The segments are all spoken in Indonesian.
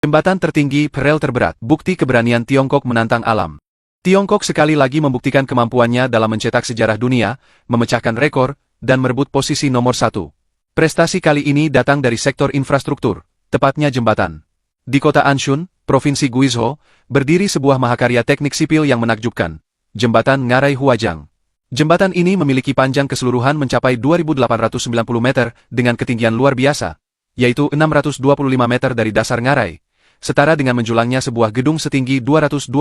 Jembatan tertinggi, rel terberat, bukti keberanian Tiongkok menantang alam. Tiongkok sekali lagi membuktikan kemampuannya dalam mencetak sejarah dunia, memecahkan rekor, dan merebut posisi nomor 1. Prestasi kali ini datang dari sektor infrastruktur, tepatnya jembatan. Di kota Anshun, Provinsi Guizhou, berdiri sebuah mahakarya teknik sipil yang menakjubkan, Jembatan Ngarai Huajang. Jembatan ini memiliki panjang keseluruhan mencapai 2.890 meter dengan ketinggian luar biasa, yaitu 625 meter dari dasar Ngarai, setara dengan menjulangnya sebuah gedung setinggi 223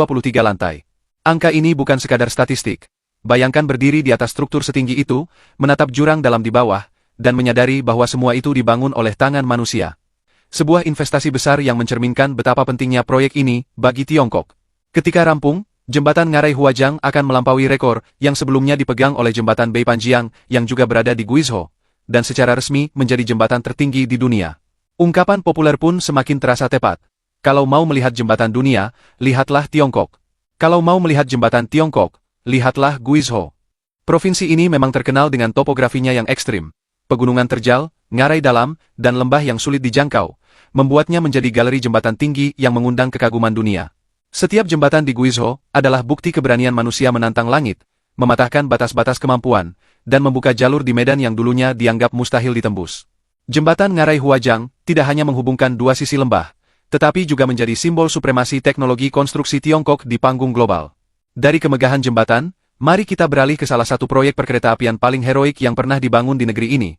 lantai. Angka ini bukan sekadar statistik. Bayangkan berdiri di atas struktur setinggi itu, menatap jurang dalam di bawah, dan menyadari bahwa semua itu dibangun oleh tangan manusia. Sebuah investasi besar yang mencerminkan betapa pentingnya proyek ini bagi Tiongkok. Ketika rampung, Jembatan Ngarai Huajang akan melampaui rekor yang sebelumnya dipegang oleh Jembatan Beipanjiang yang juga berada di Guizhou, dan secara resmi menjadi jembatan tertinggi di dunia. Ungkapan populer pun semakin terasa tepat. Kalau mau melihat jembatan dunia, lihatlah Tiongkok. Kalau mau melihat jembatan Tiongkok, lihatlah Guizhou. Provinsi ini memang terkenal dengan topografinya yang ekstrim. Pegunungan terjal, ngarai dalam, dan lembah yang sulit dijangkau, membuatnya menjadi galeri jembatan tinggi yang mengundang kekaguman dunia. Setiap jembatan di Guizhou adalah bukti keberanian manusia menantang langit, mematahkan batas-batas kemampuan, dan membuka jalur di medan yang dulunya dianggap mustahil ditembus. Jembatan Ngarai Huajang tidak hanya menghubungkan dua sisi lembah, tetapi juga menjadi simbol supremasi teknologi konstruksi Tiongkok di panggung global. Dari kemegahan jembatan, mari kita beralih ke salah satu proyek perkeretaapian paling heroik yang pernah dibangun di negeri ini,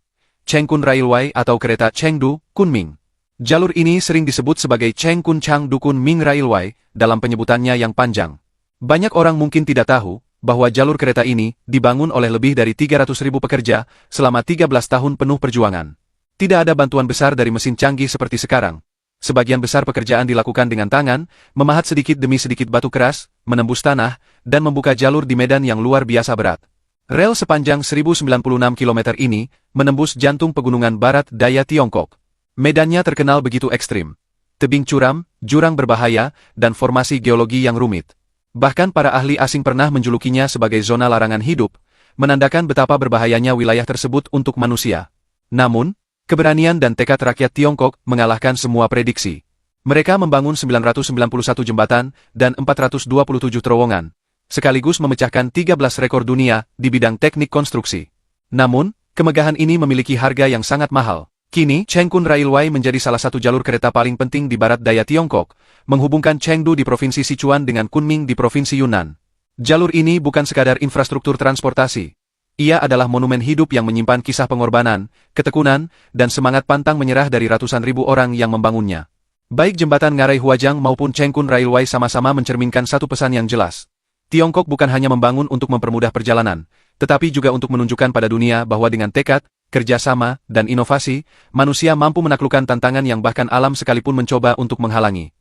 Chengkun Railway atau kereta Chengdu, Kunming. Jalur ini sering disebut sebagai Chengkun Changdu Kunming Railway dalam penyebutannya yang panjang. Banyak orang mungkin tidak tahu bahwa jalur kereta ini dibangun oleh lebih dari 300.000 pekerja selama 13 tahun penuh perjuangan. Tidak ada bantuan besar dari mesin canggih seperti sekarang. Sebagian besar pekerjaan dilakukan dengan tangan, memahat sedikit demi sedikit batu keras, menembus tanah, dan membuka jalur di medan yang luar biasa berat. Rel sepanjang 1096 km ini menembus jantung pegunungan barat daya Tiongkok. Medannya terkenal begitu ekstrim. Tebing curam, jurang berbahaya, dan formasi geologi yang rumit. Bahkan para ahli asing pernah menjulukinya sebagai zona larangan hidup, menandakan betapa berbahayanya wilayah tersebut untuk manusia. Namun, keberanian dan tekad rakyat Tiongkok mengalahkan semua prediksi. Mereka membangun 991 jembatan dan 427 terowongan, sekaligus memecahkan 13 rekor dunia di bidang teknik konstruksi. Namun, kemegahan ini memiliki harga yang sangat mahal. Kini, Chengkun Railway menjadi salah satu jalur kereta paling penting di barat daya Tiongkok, menghubungkan Chengdu di Provinsi Sichuan dengan Kunming di Provinsi Yunnan. Jalur ini bukan sekadar infrastruktur transportasi. Ia adalah monumen hidup yang menyimpan kisah pengorbanan, ketekunan, dan semangat pantang menyerah dari ratusan ribu orang yang membangunnya. Baik jembatan Ngarai Huajang maupun Chengkun Railway sama-sama mencerminkan satu pesan yang jelas. Tiongkok bukan hanya membangun untuk mempermudah perjalanan, tetapi juga untuk menunjukkan pada dunia bahwa dengan tekad, kerjasama, dan inovasi, manusia mampu menaklukkan tantangan yang bahkan alam sekalipun mencoba untuk menghalangi.